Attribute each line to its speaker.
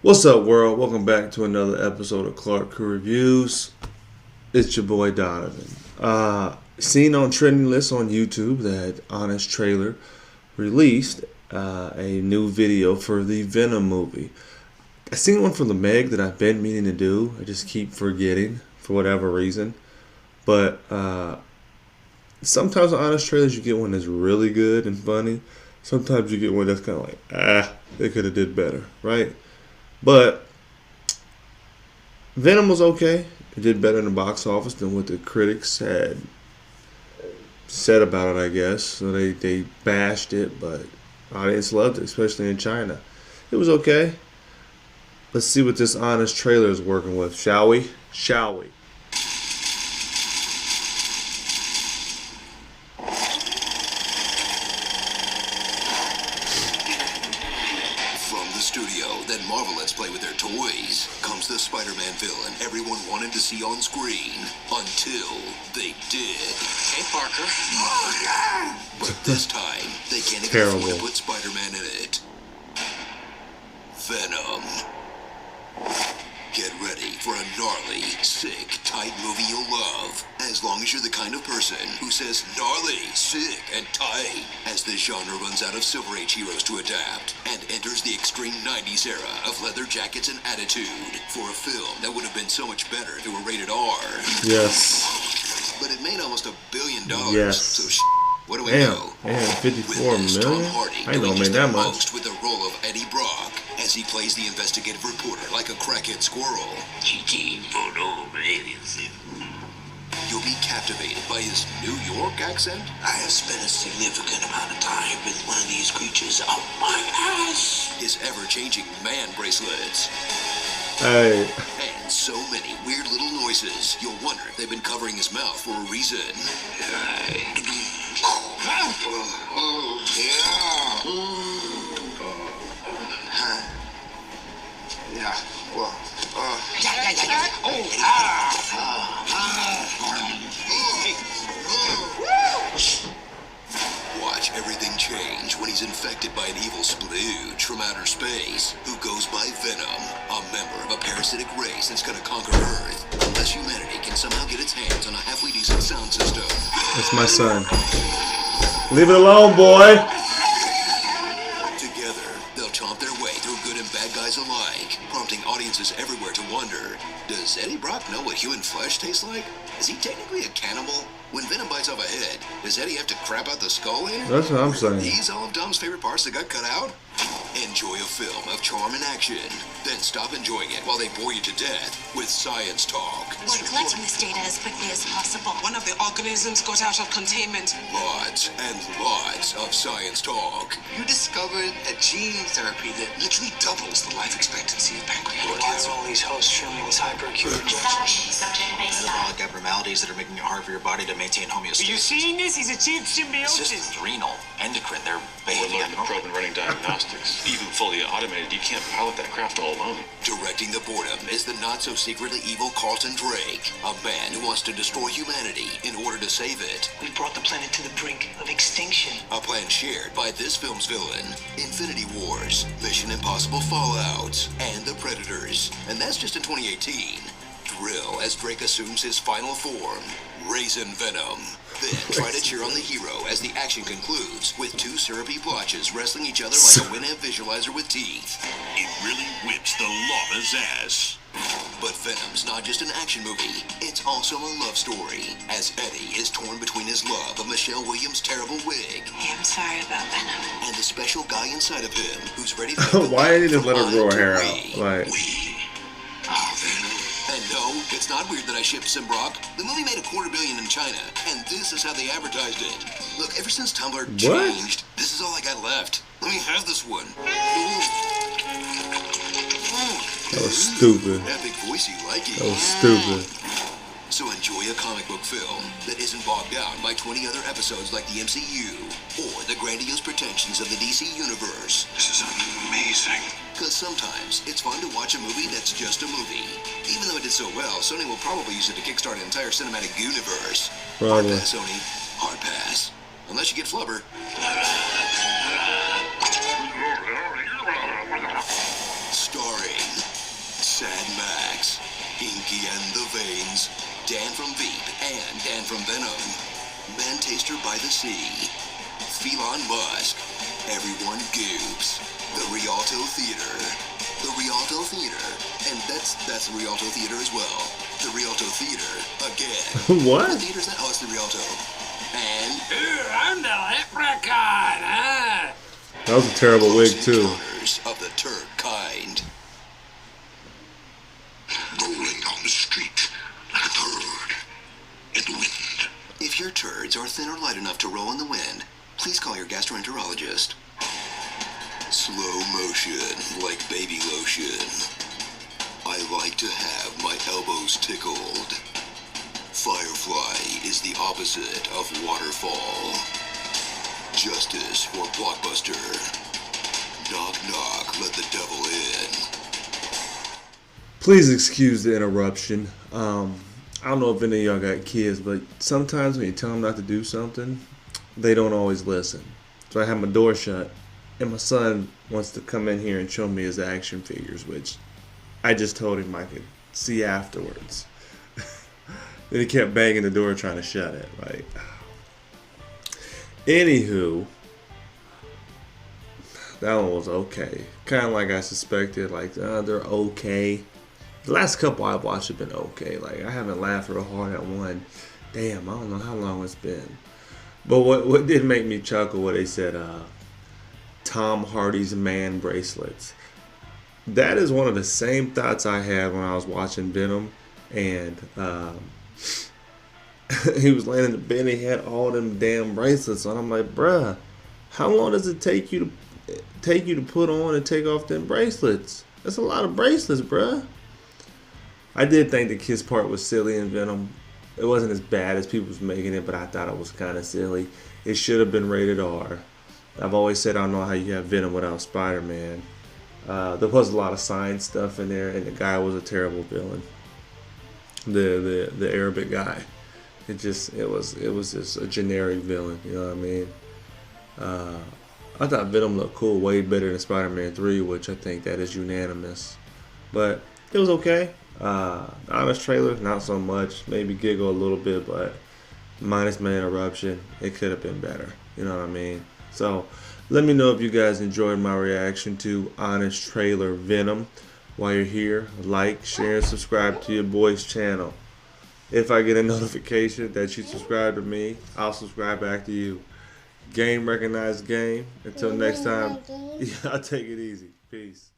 Speaker 1: What's up, world? Welcome back to another episode of Clark Crew Reviews. It's your boy Donovan. Seen on trending lists on YouTube that Honest Trailer released a new video for the Venom movie. I seen one from the Meg that I've been meaning to do. I just keep forgetting for whatever reason. But sometimes on Honest Trailers you get one that's really good and funny. Sometimes you get one that's kind of like, they could have did better, right? But Venom was okay. It did better in the box office than what the critics had said about it, I guess. So they bashed it, but audience loved it, especially in China. It was okay. Let's see what this Honest Trailer is working with, shall we? Shall we?
Speaker 2: Studio that Marvel lets play with their toys comes the Spider-Man villain everyone wanted to see on screen until they did.
Speaker 3: Hey, Parker.
Speaker 2: But this time they can't even afford to put Spider-Man in it. Venom. Get ready for a gnarly, sick, tight movie you'll love, as long as you're the kind of person who says gnarly, sick, and tight as the genre runs out of Silver Age heroes to adapt and enters the extreme 90s era of leather jackets and attitude for a film that would have been so much better if it were rated R.
Speaker 1: Yes.
Speaker 2: But it made almost $1 billion,
Speaker 1: yes.
Speaker 2: So what do we know?
Speaker 1: Damn, 54 million? I ain't gonna make that much.
Speaker 2: With the role of Eddie Brock, as he plays the investigative reporter like a crackhead squirrel. You'll be captivated by his New York accent.
Speaker 3: I have spent a significant amount of time with one of these creatures up my ass.
Speaker 2: His ever-changing man bracelets.
Speaker 1: Hey.
Speaker 2: And so many weird little noises, you'll wonder if they've been covering his mouth for a reason. Watch everything change when he's infected by an evil splooge from outer space who goes by Venom, a member of a parasitic race that's gonna conquer Earth unless humanity can somehow get its hands on a halfway decent sound system.
Speaker 1: That's my son. Leave it alone, boy.
Speaker 2: Together, they'll chomp their way through good and bad guys alike, prompting audiences everywhere to wonder, does Eddie Brock know what human flesh tastes like? Is he technically a cannibal? When Venom bites off a head, does Eddie have to crap out the skull later?
Speaker 1: That's what I'm saying.
Speaker 2: Are these all of Dom's favorite parts that got cut out? Enjoy a film of charm and action, then stop enjoying it while they bore you to death with science talk.
Speaker 4: We're collecting this data as quickly as possible.
Speaker 5: One of the organisms got out of containment.
Speaker 2: Lots and lots of science talk.
Speaker 3: You discovered a gene therapy that literally doubles the life expectancy of pancreatic cancer.
Speaker 5: Why are all these hosts showing this hyperacute
Speaker 6: Metabolic abnormalities that are making it hard for your body to maintain homeostasis.
Speaker 5: Are you seeing this? He's achieved symbiosis.
Speaker 6: Systems, renal, endocrine, they're
Speaker 7: We're
Speaker 6: behaving
Speaker 7: loading the probe and running diagnostics. Even fully automated, you can't pilot that craft all alone.
Speaker 2: Directing the boredom is the not-so-secretly evil Carlton Drake, a man who wants to destroy humanity in order to save it.
Speaker 5: We brought the planet to the brink of extinction.
Speaker 2: A plan shared by this film's villain, Infinity Wars, Mission Impossible Fallout, and The Predators. And that's just in 2018. Thrill as Drake assumes his final form, Raisin Venom. Then try to cheer on the hero as the action concludes with two syrupy blotches wrestling each other like a Winamp visualizer with teeth.
Speaker 8: It really whips the llama's ass.
Speaker 2: But Venom's not just an action movie, it's also a love story, as Eddie is torn between his love of Michelle Williams' terrible wig
Speaker 4: Hey, I'm sorry about Venom.
Speaker 2: and the special guy inside of him who's ready to make the
Speaker 1: Why did he just
Speaker 2: leap
Speaker 1: let her
Speaker 2: from
Speaker 1: grow
Speaker 2: I
Speaker 1: her hair
Speaker 2: to
Speaker 1: out?
Speaker 2: we.
Speaker 1: Like,
Speaker 2: And no, it's not weird that I shipped Simbrock. The movie made $250 million in China, and this is how they advertised it. Look, ever since Tumblr changed, this is all I got left. Let me have this one.
Speaker 1: that was stupid.
Speaker 2: Epic voicey like it.
Speaker 1: That was stupid.
Speaker 2: So enjoy a comic book film that isn't bogged down by 20 other episodes like the MCU or the grandiose pretensions of the DC Universe.
Speaker 3: This is amazing.
Speaker 2: Because sometimes it's fun to watch a movie that's just a movie. Even though it did so well, Sony will probably use it to kickstart an entire cinematic universe. Hard
Speaker 1: Probably.
Speaker 2: pass, Sony. Hard pass. Unless you get Flubber. Starring Dan from Veep and Dan from Venom, Man-Taster by the Sea, Felon Musk, Everyone Goobs, the Rialto Theater, and that's the Rialto Theater as well. The Rialto Theater again.
Speaker 1: What?
Speaker 2: What theater's that? Oh, it's the Rialto. And
Speaker 3: I'm the leprechaun, huh?
Speaker 1: That was a terrible wig
Speaker 2: Close
Speaker 1: too.
Speaker 2: Encounters of the Turd Kind.
Speaker 8: Rolling down the street like a turd in the wind.
Speaker 2: If your turds are thin or light enough to roll in the wind, please call your gastroenterologist. Slow motion, like baby lotion. I like to have my elbows tickled. Firefly is the opposite of waterfall. Justice for Blockbuster. Knock knock, let the devil in.
Speaker 1: Please excuse the interruption. I don't know if any of y'all got kids, but sometimes when you tell them not to do something, they don't always listen. So I have my door shut, and my son wants to come in here and show me his action figures, which I just told him I could see afterwards. Then he kept banging the door trying to shut it. Like, anywho, that one was okay. Kind of like I suspected. Like, they're okay. The last couple I've watched have been okay. Like, I haven't laughed real hard at one. Damn, I don't know how long it's been. But what did make me chuckle, what they said, Tom Hardy's man bracelets. That is one of the same thoughts I had when I was watching Venom, and he was laying in the bed and he had all them damn bracelets on. I'm like, bruh, how long does it take you to put on and take off them bracelets? That's a lot of bracelets, bruh. I did think the kiss part was silly in Venom. It wasn't as bad as people was making it, but I thought it was kind of silly. It should have been rated R. I've always said I don't know how you have Venom without Spider-Man. There was a lot of science stuff in there, and the guy was a terrible villain. The Arabic guy. It was just a generic villain. You know what I mean? I thought Venom looked cool, way better than Spider-Man 3, which I think that is unanimous. But it was okay. Honest trailer, not so much. Maybe giggle a little bit, but minus my interruption, it could have been better. You know what I mean? So let me know if you guys enjoyed my reaction to Honest Trailer Venom. While you're here, like, share, and subscribe to your boy's channel. If I get a notification that you subscribe to me, I'll subscribe back to you. Game recognized game. Until next time, I'll take it easy. Peace.